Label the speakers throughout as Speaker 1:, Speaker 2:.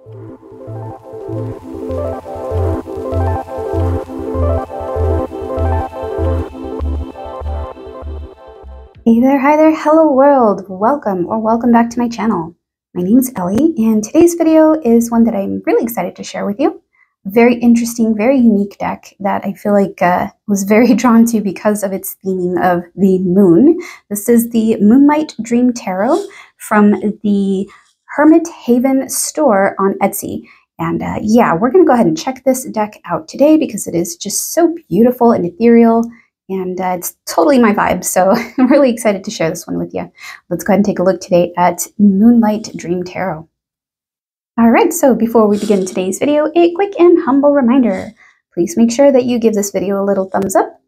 Speaker 1: Hey there, hi there, hello world, welcome or welcome back to my channel. My name is Ellie and today's video is one that I'm really excited to share with you. A very interesting, very unique deck that I feel like was very drawn to because of its theming of the moon. This is the Moonlight Dream Tarot from the HermitHavenStore on Etsy. And yeah, we're going to go ahead and check this deck out today because it is just so beautiful and ethereal. And it's totally my vibe, so I'm really excited to share this one with you. Let's go ahead and take a look today at Moonlight Dream Tarot. All right, so before we begin today's video, a quick and humble reminder. Please make sure that you give this video a little thumbs up,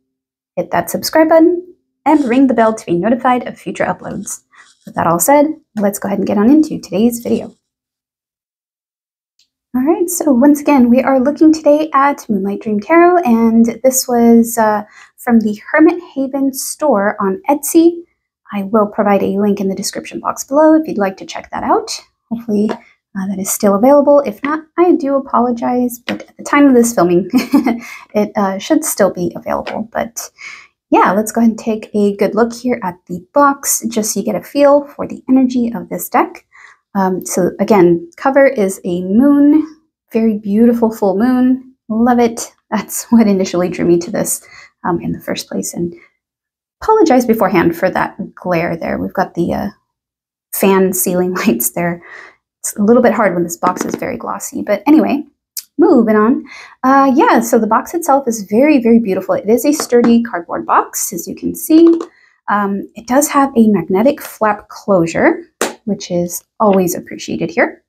Speaker 1: hit that subscribe button, and ring the bell to be notified of future uploads. With that all said, let's go ahead and get on into today's video. All right, so once again, we are looking today at Moonlight Dream Tarot, and this was from the HermitHavenStore on Etsy. I will provide a link in the description box below if you'd like to check that out. Hopefully that is still available. If not, I do apologize, but at the time of this filming, it should still be available. But yeah, let's go ahead and take a good look here at the box, just so you get a feel for the energy of this deck. So again, cover is a moon, very beautiful full moon. Love it. That's what initially drew me to this in the first place. And apologize beforehand for that glare there. We've got the fan ceiling lights there. It's a little bit hard when this box is very glossy. But anyway, moving on. Yeah, so the box itself is very, very beautiful. It is a sturdy cardboard box, as you can see. It does have a magnetic flap closure, which is always appreciated here.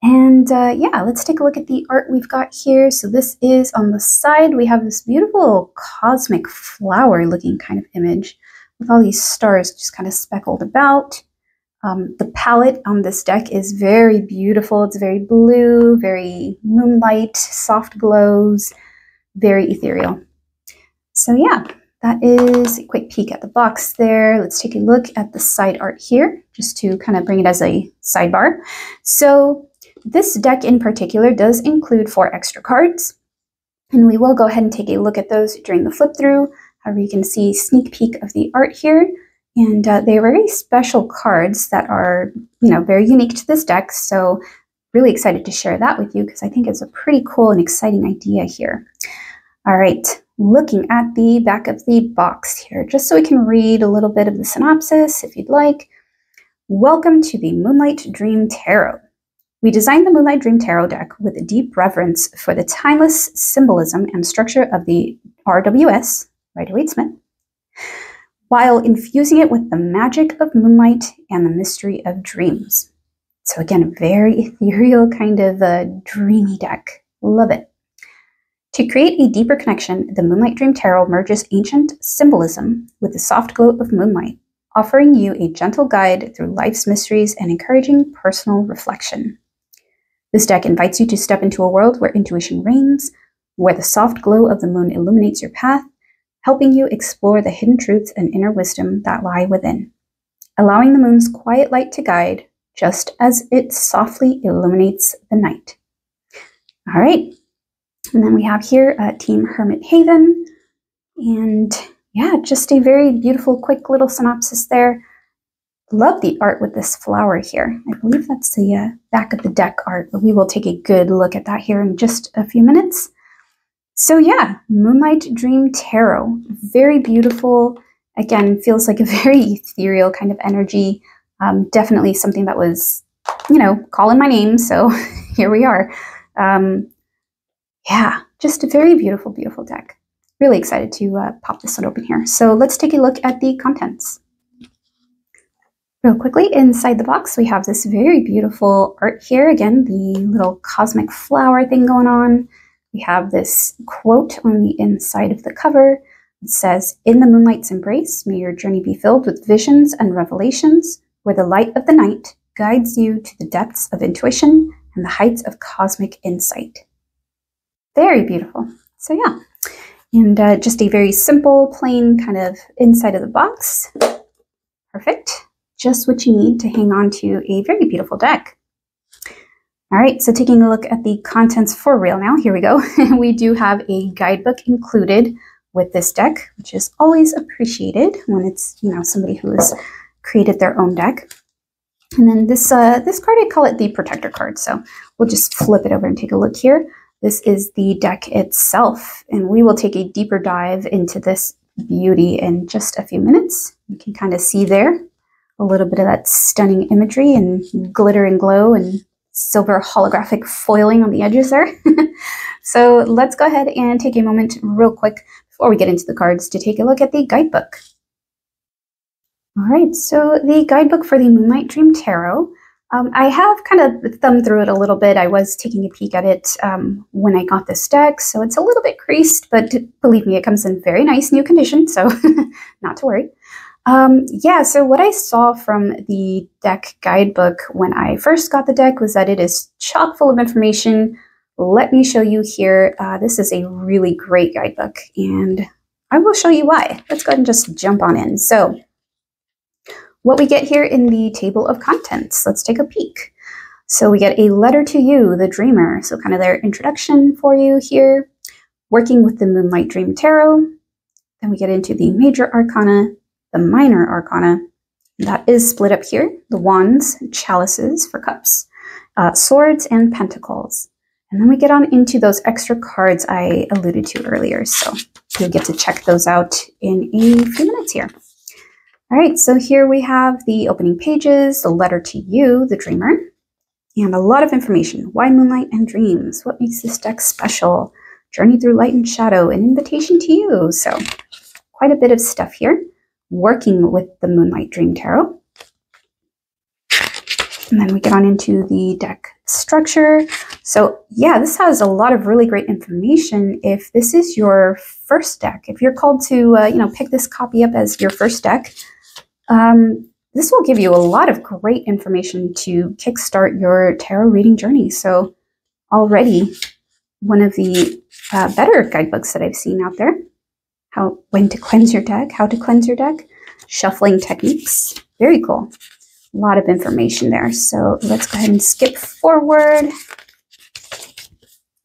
Speaker 1: And yeah, let's take a look at the art we've got here. So this is on the side, we have this beautiful cosmic flower looking kind of image with all these stars just kind of speckled about. The palette on this deck is very beautiful. It's very blue, very moonlight, soft glows, very ethereal. So yeah, that is a quick peek at the box there. Let's take a look at the side art here, just to kind of bring it as a sidebar. So this deck in particular does include 4 extra cards, and we will go ahead and take a look at those during the flip through. However, you can see a sneak peek of the art here, and they are very special cards that are, you know, very unique to this deck. So really excited to share that with you because I think it's a pretty cool and exciting idea here. All right. Looking at the back of the box here, just so we can read a little bit of the synopsis if you'd like. Welcome to the Moonlight Dream Tarot. We designed the Moonlight Dream Tarot deck with a deep reverence for the timeless symbolism and structure of the RWS, Rider-Waite-Smith, while infusing it with the magic of moonlight and the mystery of dreams. So again, a very ethereal kind of dreamy deck. Love it. To create a deeper connection, the Moonlight Dream Tarot merges ancient symbolism with the soft glow of moonlight, offering you a gentle guide through life's mysteries and encouraging personal reflection. This deck invites you to step into a world where intuition reigns, where the soft glow of the moon illuminates your path, helping you explore the hidden truths and inner wisdom that lie within, allowing the moon's quiet light to guide, just as it softly illuminates the night. All right. And then we have here Team Hermit Haven, and yeah, just a very beautiful, quick little synopsis there. Love the art with this flower here. I believe that's the back of the deck art, but we will take a good look at that here in just a few minutes. So yeah, Moonlight Dream Tarot, very beautiful. Again, feels like a very ethereal kind of energy. Definitely something that was, you know, calling my name, so here we are. Yeah, just a very beautiful, beautiful deck. Really excited to pop this one open here. So let's take a look at the contents. Real quickly, inside the box, we have this very beautiful art here. Again, the little cosmic flower thing going on. We have this quote on the inside of the cover. It says, "In the moonlight's embrace, may your journey be filled with visions and revelations, where the light of the night guides you to the depths of intuition and the heights of cosmic insight." Very beautiful. So yeah, and just a very simple, plain kind of inside of the box. Perfect. Just what you need to hang on to a very beautiful deck. All right, so taking a look at the contents for real now, here we go. We do have a guidebook included with this deck, which is always appreciated when it's, somebody who has created their own deck. And then this card, I call it the protector card. So we'll just flip it over and take a look here. This is the deck itself, and we will take a deeper dive into this beauty in just a few minutes. You can kind of see there a little bit of that stunning imagery and glitter and glow and silver holographic foiling on the edges there. So let's go ahead and take a moment real quick before we get into the cards to take a look at the guidebook. All right, so the guidebook for the Moonlight Dream Tarot. I have kind of thumbed through it a little bit. I was taking a peek at it when I got this deck, so it's a little bit creased, but believe me, it comes in very nice new condition, so not to worry. Yeah, so what I saw from the deck guidebook when I first got the deck was that it is chock full of information. Let me show you here. This is a really great guidebook, and I will show you why. Let's go ahead and just jump on in. So what we get here in the table of contents, let's take a peek. So we get a letter to you, the dreamer. So kind of their introduction for you here, working with the Moonlight Dream Tarot. Then we get into the major arcana, the minor arcana. That is split up here. The wands, chalices for cups, swords and pentacles. And then we get on into those extra cards I alluded to earlier. So you'll get to check those out in a few minutes here. All right, so here we have the opening pages, the letter to you, the dreamer, and a lot of information. Why moonlight and dreams? What makes this deck special? Journey through light and shadow, an invitation to you. So quite a bit of stuff here, working with the Moonlight Dream Tarot. And then we get on into the deck structure. So yeah, this has a lot of really great information. If this is your first deck, if you're called to, pick this copy up as your first deck, this will give you a lot of great information to kickstart your tarot reading journey. So already one of the better guidebooks that I've seen out there. When to cleanse your deck, how to cleanse your deck, shuffling techniques. Very cool. A lot of information there. So let's go ahead and skip forward.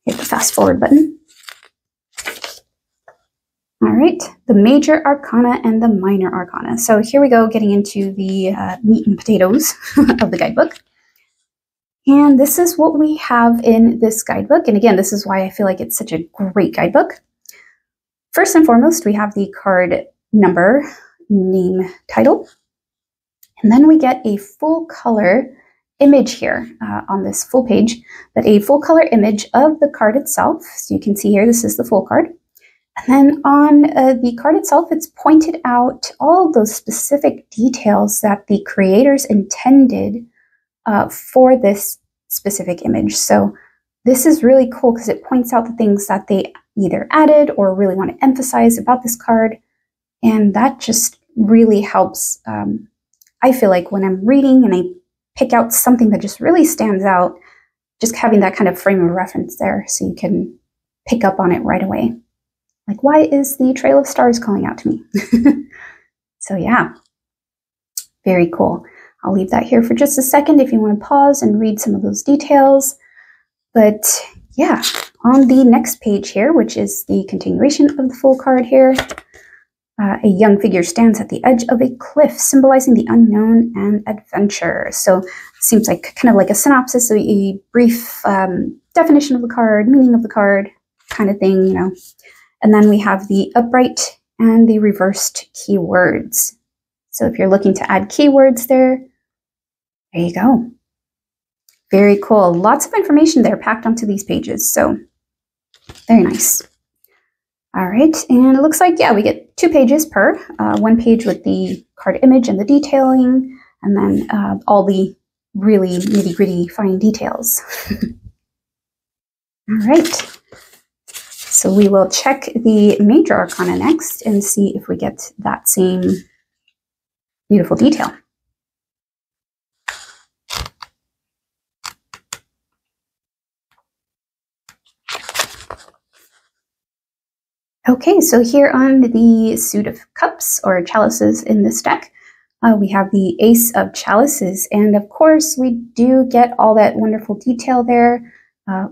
Speaker 1: Hit the fast forward button. All right, the major arcana and the minor arcana. So here we go, getting into the meat and potatoes of the guidebook. And this is what we have in this guidebook. And again, this is why I feel like it's such a great guidebook. First and foremost, we have the card number, name, title. And then we get a full color image here on this full page, but a full color image of the card itself. So you can see here, this is the full card. And then on the card itself, it's pointed out all of those specific details that the creators intended for this specific image. So this is really cool because it points out the things that they either added or really want to emphasize about this card. And that just really helps. I feel like when I'm reading and I pick out something that just really stands out, just having that kind of frame of reference there so you can pick up on it right away. Like, why is the Trail of Stars calling out to me? So yeah, very cool. I'll leave that here for just a second if you want to pause and read some of those details. But yeah, on the next page here, which is the continuation of the full card here, a young figure stands at the edge of a cliff, symbolizing the unknown and adventure. So it seems like kind of like a synopsis, so a brief definition of the card, meaning of the card kind of thing, you know. And then we have the upright and the reversed keywords. So if you're looking to add keywords there you go. Very cool. Lots of information there packed onto these pages. So very nice. All right. And it looks like, yeah, we get 2 pages per. One page with the card image and the detailing, and then all the really nitty-gritty fine details. All right. So we will check the major arcana next and see if we get that same beautiful detail. Okay, so here on the suit of cups or chalices in this deck, We have the Ace of Chalices, and of course we do get all that wonderful detail there.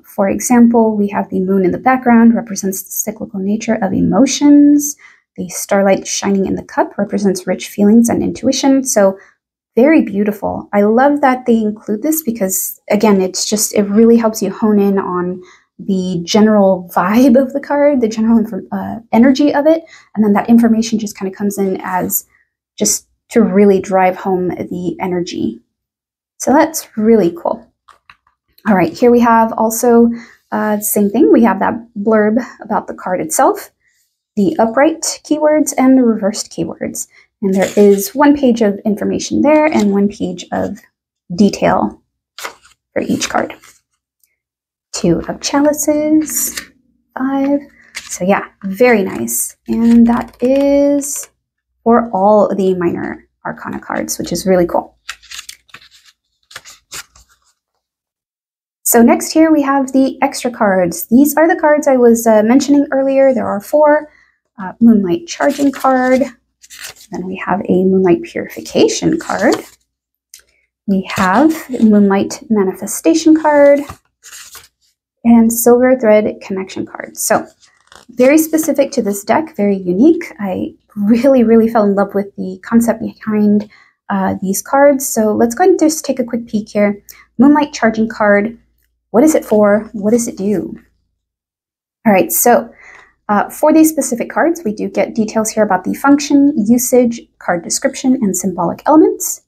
Speaker 1: For example, we have the moon in the background, represents the cyclical nature of emotions. The starlight shining in the cup represents rich feelings and intuition. So very beautiful. I love that they include this because, again, it really helps you hone in on the general vibe of the card, the general energy of it, and then that information just kind of comes in as just to really drive home the energy. So that's really cool. All right, here we have also same thing. We have that blurb about the card itself, the upright keywords and the reversed keywords. And there is 1 page of information there and 1 page of detail for each card. 2 of Chalices, 5. So yeah, very nice. And that is for all the minor arcana cards, which is really cool. So next here we have the extra cards. These are the cards I was mentioning earlier. There are 4. Moonlight Charging card. Then we have a Moonlight Purification card. We have Moonlight Manifestation card. And Silver Thread Connection card. So very specific to this deck, very unique. I really fell in love with the concept behind these cards. So let's go ahead and just take a quick peek here. Moonlight Charging card. What is it for? What does it do? All right, so for these specific cards, we do get details here about the function, usage, card description, and symbolic elements.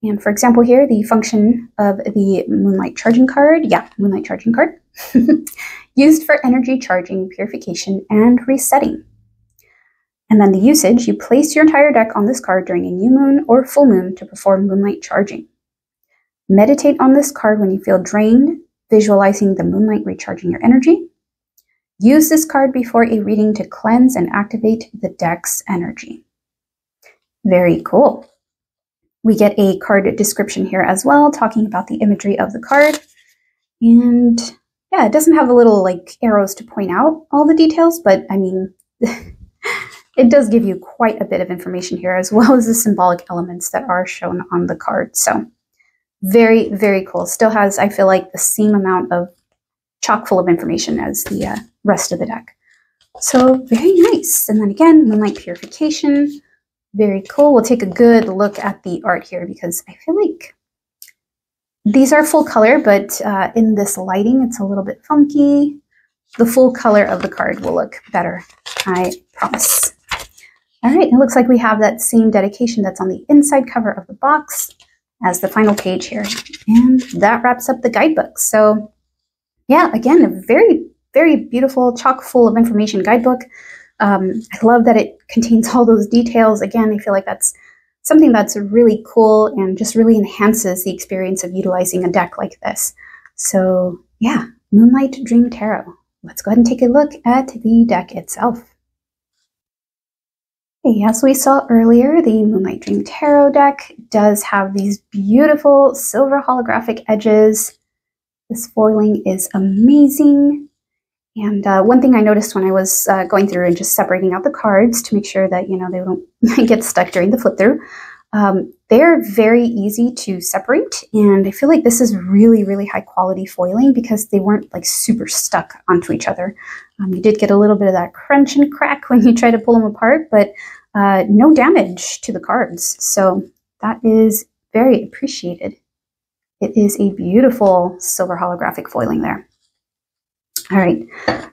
Speaker 1: And for example here, the function of the Moonlight Charging card, Moonlight Charging card, used for energy charging, purification, and resetting. And then the usage, you place your entire deck on this card during a new moon or full moon to perform Moonlight Charging. Meditate on this card when you feel drained, visualizing the moonlight recharging your energy. Use this card before a reading to cleanse and activate the deck's energy. Very cool. We get a card description here as well, talking about the imagery of the card. And yeah, it doesn't have a little like arrows to point out all the details, but I mean, it does give you quite a bit of information here, as well as the symbolic elements that are shown on the card. So very cool. Still has, I feel like, the same amount of chock full of information as the rest of the deck. So very nice. And then again, Moonlight Purification. Very cool. We'll take a good look at the art here because I feel like these are full color, but in this lighting, it's a little bit funky. The full color of the card will look better, I promise. All right, it looks like we have that same dedication that's on the inside cover of the box as the final page here. And that wraps up the guidebook. So yeah, again, a very beautiful, chock full of information guidebook. I love that it contains all those details. Again, I feel like that's something that's really cool and just really enhances the experience of utilizing a deck like this. So yeah, Moonlight Dream Tarot. Let's go ahead and take a look at the deck itself. Okay, as we saw earlier, the Moonlight Dream Tarot deck does have these beautiful silver holographic edges. This foiling is amazing. And one thing I noticed when I was going through and just separating out the cards to make sure that, you know, they don't get stuck during the flip through, they're very easy to separate. And I feel like this is really high quality foiling because they weren't like super stuck onto each other. You did get a little bit of that crunch and crack when you try to pull them apart, but no damage to the cards. So that is very appreciated. It is a beautiful silver holographic foiling there. All right,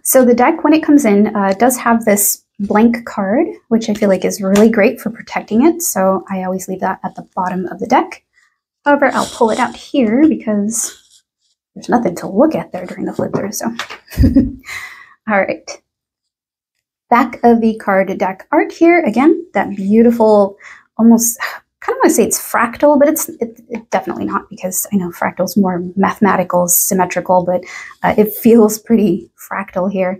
Speaker 1: so the deck, when it comes in, does have this blank card, which I feel like is really great for protecting it. So I always leave that at the bottom of the deck. However, I'll pull it out here because there's nothing to look at there during the flip through. So, all right. Back of the card deck art here. Again, that beautiful, almost kind of want to say it's fractal, but it's definitely not, because I know fractal's more mathematical, symmetrical, but it feels pretty fractal here.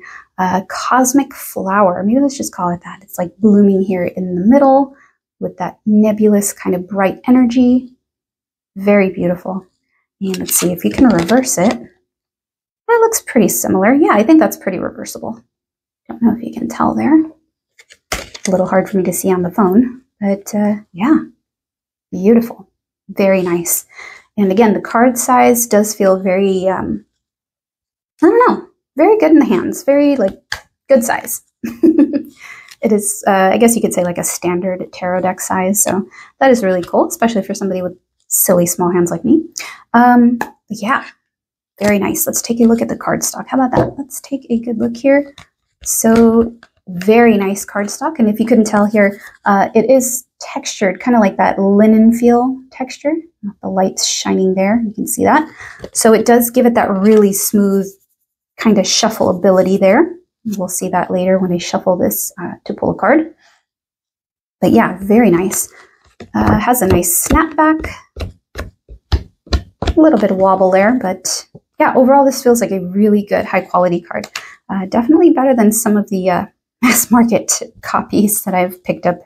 Speaker 1: Cosmic flower, maybe let's just call it that. It's like blooming here in the middle with that nebulous kind of bright energy. Very beautiful. And let's see if you can reverse it. That looks pretty similar. Yeah, I think that's pretty reversible. Don't know if you can tell there. A little hard for me to see on the phone, but yeah. Beautiful. Very nice. And again, the card size does feel very, I don't know, very good in the hands. Very, like, good size. It is, I guess you could say, like a standard tarot deck size. So that is really cool, especially for somebody with silly small hands like me. Yeah, very nice. Let's take a look at the cardstock. How about that? Let's take a good look here. So very nice cardstock. And if you couldn't tell here, it is textured, kind of like that linen feel texture. The light's shining there. You can see that. So it does give it that really smooth kind of shuffle ability there. We'll see that later when I shuffle this to pull a card. But yeah, very nice. Has a nice snapback. A little bit of wobble there, but yeah, overall this feels like a really good high quality card. Definitely better than some of the mass market copies that I've picked up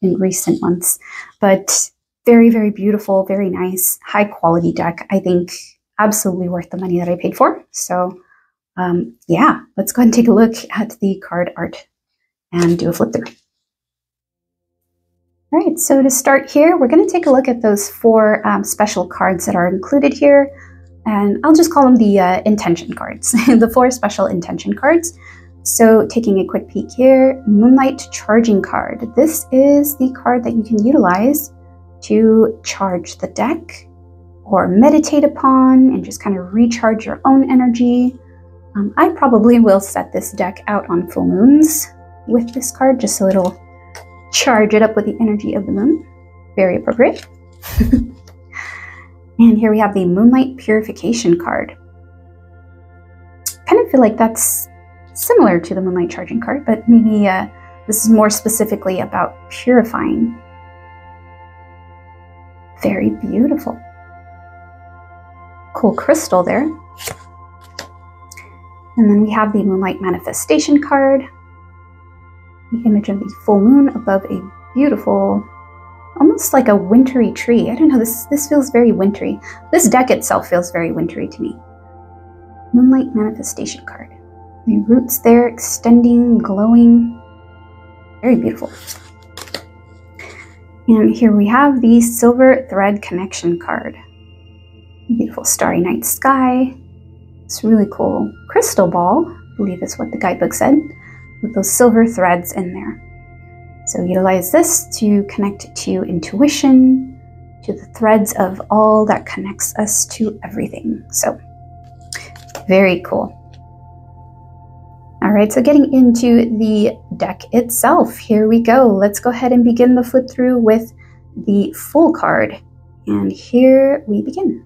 Speaker 1: in recent months. But very, very beautiful, very nice, high quality deck. I think absolutely worth the money that I paid for. So yeah, let's go ahead and take a look at the card art and do a flip through. All right, so to start here, we're going to take a look at those 4 special cards that are included here. And I'll just call them the intention cards, the 4 special intention cards. So taking a quick peek here, Moonlight Charging Card. This is the card that you can utilize to charge the deck or meditate upon and just kind of recharge your own energy. I probably will set this deck out on full moons with this card just so it'll charge it up with the energy of the moon. Very appropriate. And here we have the Moonlight Purification card. Kind of feel like that's similar to the Moonlight Charging card, but maybe this is more specifically about purifying. Very beautiful. Cool crystal there. And then we have the Moonlight Manifestation card. The image of the full moon above a beautiful, almost like a wintry tree. I don't know, this feels very wintry. This deck itself feels very wintry to me. Moonlight Manifestation card. The roots there extending, glowing. Very beautiful. And here we have the Silver Thread Connection card. Beautiful starry night sky. It's really cool crystal ball, I believe is what the guidebook said, with those silver threads in there. So utilize this to connect to intuition, to the threads of all that connects us to everything. So very cool. All right, so getting into the deck itself, here we go. Let's go ahead and begin the flip through with the full card. And here we begin.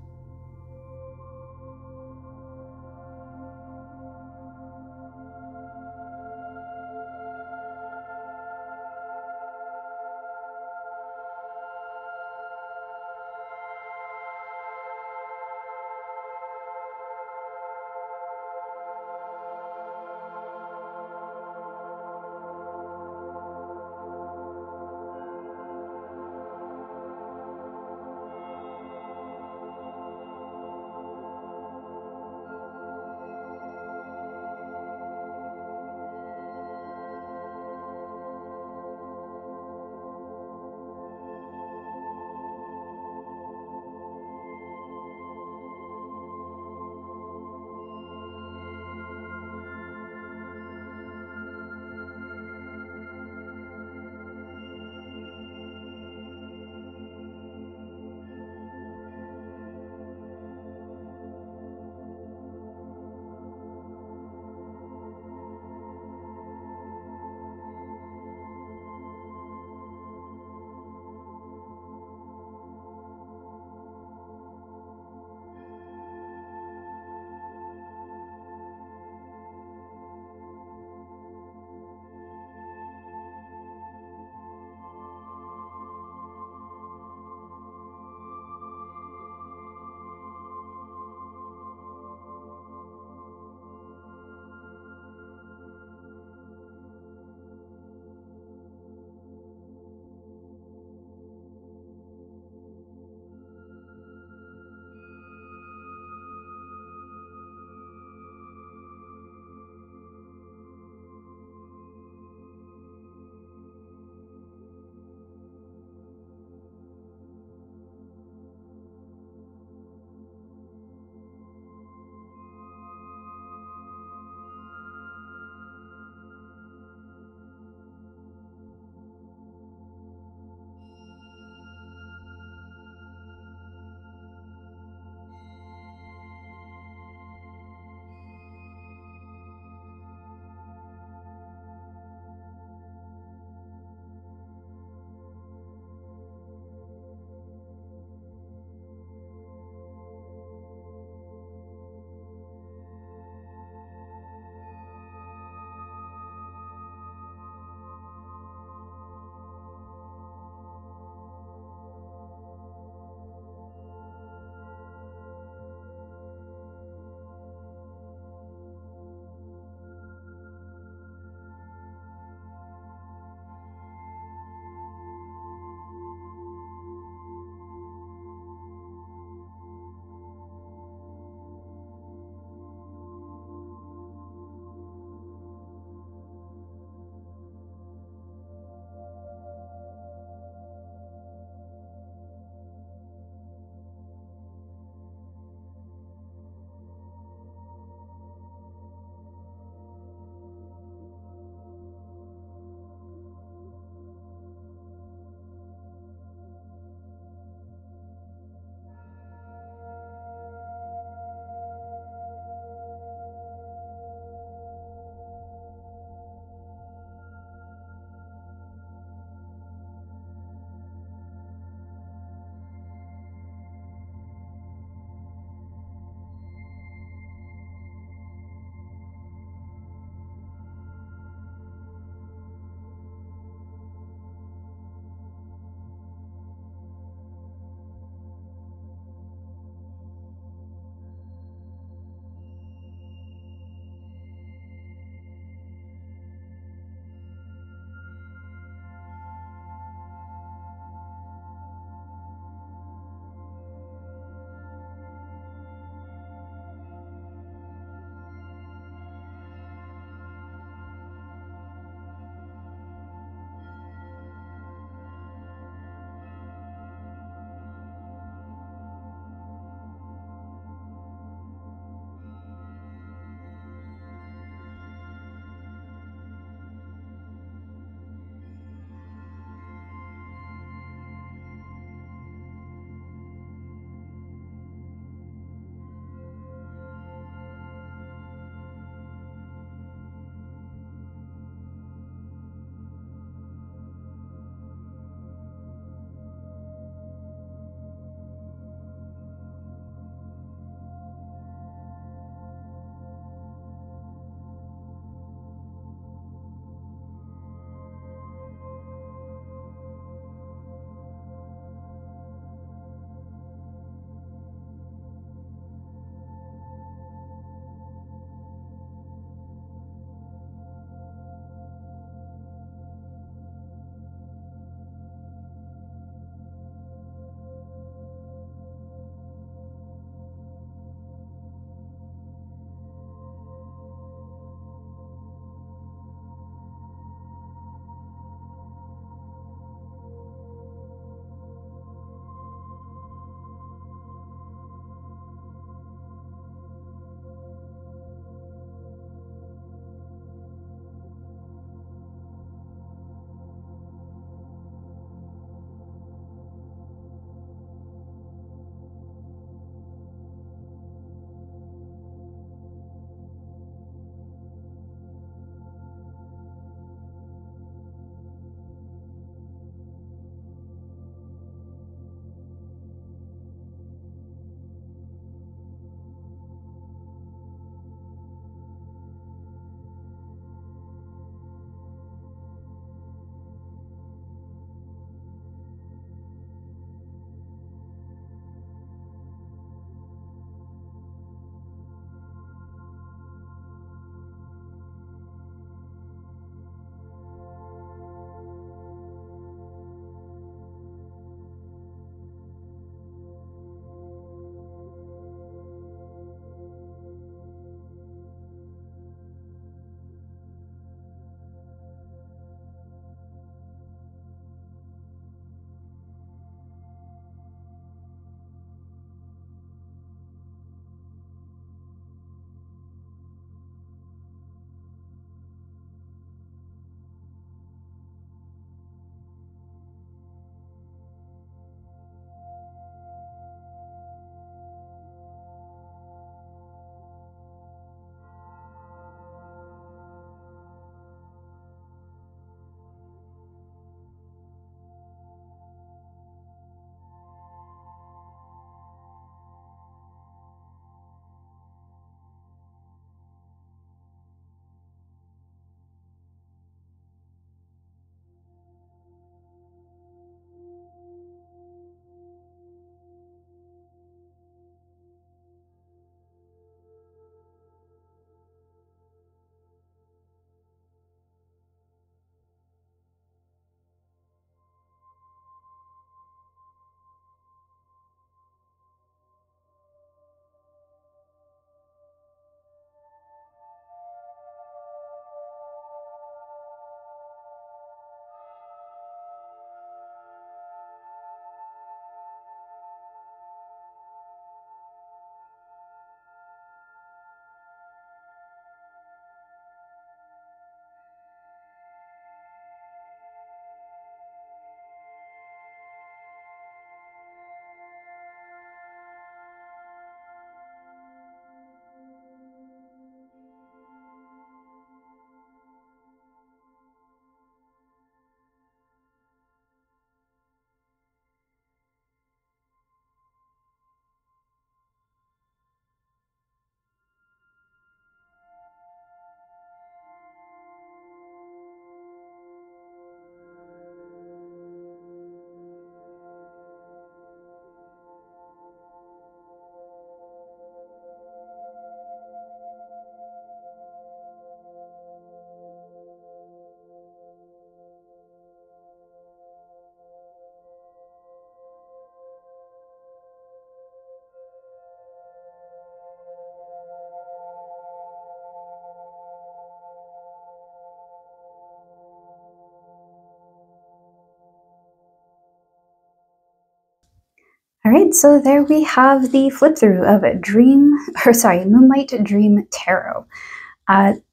Speaker 1: All right, so there we have the flip through of Moonlight Dream Tarot.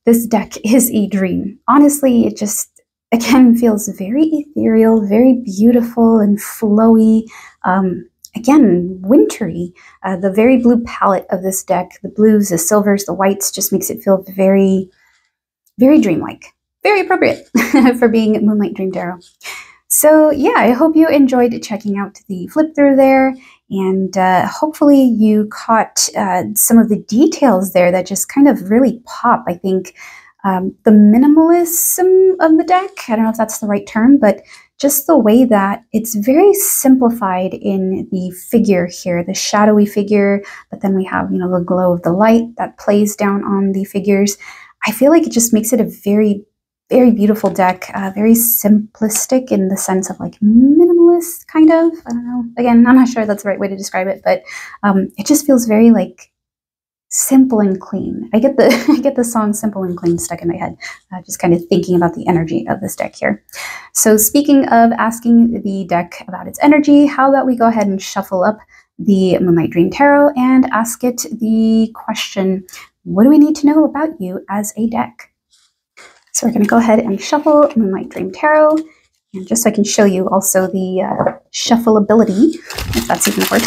Speaker 1: This deck is a dream. Honestly, it just, again, feels very ethereal, very beautiful and flowy. Again, wintry. The very blue palette of this deck, the blues, the silvers, the whites, just makes it feel very, very dreamlike. Very appropriate for being Moonlight Dream Tarot. So yeah, I hope you enjoyed checking out the flip through there, and hopefully you caught some of the details there that just kind of really pop. I think the minimalism of the deck, I don't know if that's the right term, but just the way that it's very simplified in the figure here, the shadowy figure, but then we have, the glow of the light that plays down on the figures. I feel like it just makes it a very, very beautiful deck, very simplistic in the sense of like minimalist, kind of. I don't know. Again, I'm not sure that's the right way to describe it, but it just feels very like simple and clean. I get the song "Simple and Clean" stuck in my head, just kind of thinking about the energy of this deck here. So speaking of asking the deck about its energy, how about we go ahead and shuffle up the Moonlight Dream Tarot and ask it the question, what do we need to know about you as a deck? So we're going to go ahead and shuffle Moonlight Dream Tarot, and just so I can show you also the shuffleability, if that's even a word,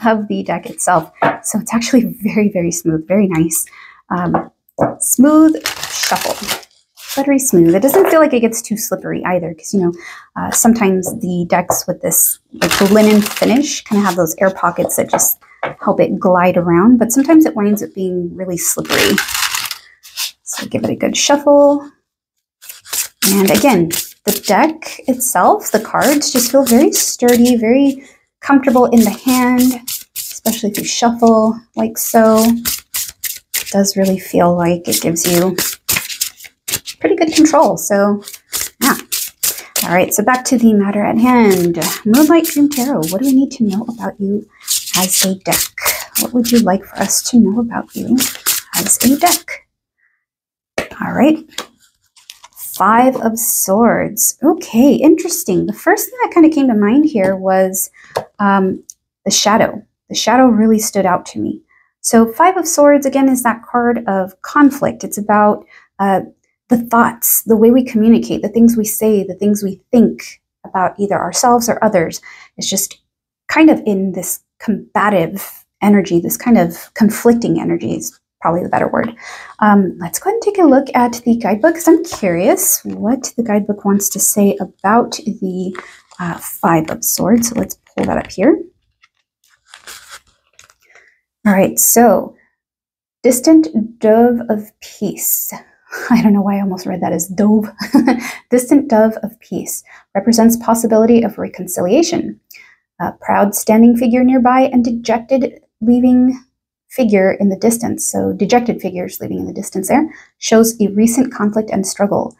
Speaker 1: of the deck itself. So it's actually very, very smooth, very nice. Smooth shuffle, buttery smooth. It doesn't feel like it gets too slippery either, because, sometimes the decks with this like linen finish kind of have those air pockets that just help it glide around, but sometimes it winds up being really slippery. So give it a good shuffle. And again, the deck itself, the cards just feel very sturdy, very comfortable in the hand, especially if you shuffle like so. It does really feel like it gives you pretty good control. So yeah. All right, so back to the matter at hand. Moonlight Dream Tarot, what do we need to know about you as a deck? What would you like for us to know about you as a deck? All right, 5 of Swords. Okay, interesting. The first thing that kind of came to mind here was the shadow. The shadow really stood out to me. So 5 of Swords, again, is that card of conflict. It's about the thoughts, the way we communicate, the things we say, the things we think about either ourselves or others. It's just kind of in this combative energy, this kind of conflicting energy is probably the better word. Let's go ahead and take a look at the guidebook, because I'm curious what the guidebook wants to say about the 5 of Swords. So let's pull that up here. All right, so distant dove of peace. I don't know why I almost read that as dove. Distant dove of peace represents possibility of reconciliation. A proud standing figure nearby and dejected leaving figure in the distance, so dejected figures leaving in the distance there, shows a recent conflict and struggle.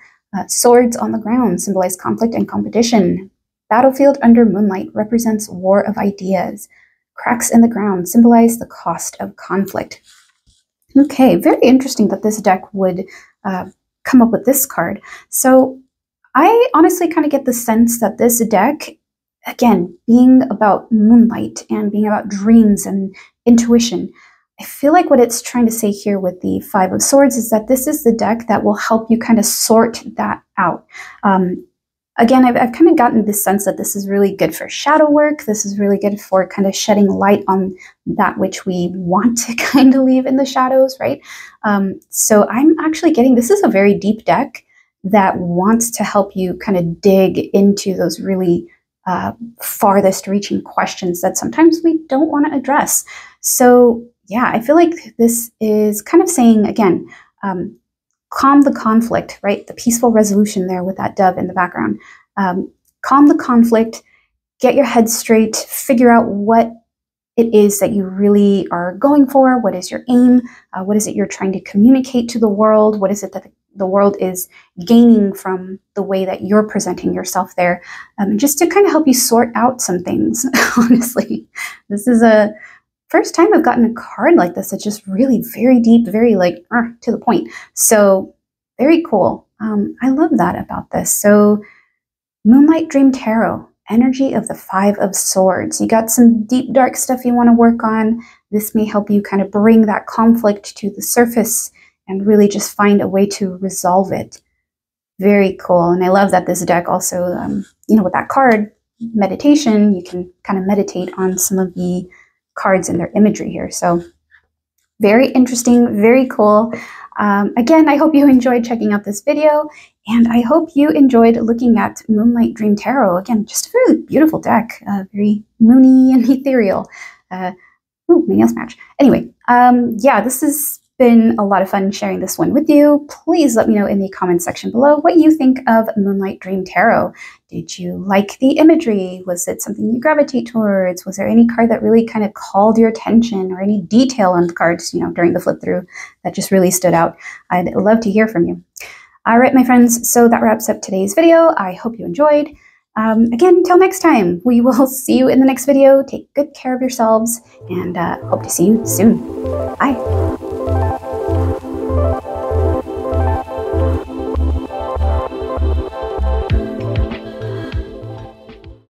Speaker 1: Swords on the ground symbolize conflict and competition. Battlefield under moonlight represents war of ideas. Cracks in the ground symbolize the cost of conflict. Okay, very interesting that this deck would come up with this card. So I honestly kind of get the sense that this deck, again, being about moonlight and being about dreams and intuition, I feel like what it's trying to say here with the 5 of Swords is that this is the deck that will help you kind of sort that out. Again, I've kind of gotten this sense that this is really good for shadow work. This is really good for kind of shedding light on that which we want to kind of leave in the shadows, right? So I'm actually getting, this is a very deep deck that wants to help you kind of dig into those really farthest reaching questions that sometimes we don't want to address. So yeah, I feel like this is kind of saying, again, calm the conflict, right? The peaceful resolution there with that dove in the background. Calm the conflict, get your head straight, figure out what it is that you really are going for. What is your aim? What is it you're trying to communicate to the world? What is it that the world is gaining from the way that you're presenting yourself there? Just to kind of help you sort out some things, honestly. This is a first time I've gotten a card like this. It's just really very deep, very like to the point. So very cool. I love that about this. So Moonlight Dream Tarot, energy of the Five of Swords. You got some deep, dark stuff you want to work on. This may help you kind of bring that conflict to the surface and really just find a way to resolve it. Very cool. And I love that this deck also, you know, with that card, meditation, you can kind of meditate on some of the cards and their imagery here. So very interesting, very cool. Again, I hope you enjoyed checking out this video, and I hope you enjoyed looking at Moonlight Dream Tarot. Again, just a really beautiful deck, very moony and ethereal. Ooh, my nails match. Anyway, yeah, this has been a lot of fun sharing this one with you. Please let me know in the comment section below what you think of Moonlight Dream Tarot. Did you like the imagery? Was it something you gravitate towards? Was there any card that really kind of called your attention, or any detail on the cards, you know, during the flip through that just really stood out? I'd love to hear from you. All right, my friends, so that wraps up today's video. I hope you enjoyed. Again, until next time, we will see you in the next video. Take good care of yourselves, and hope to see you soon. Bye.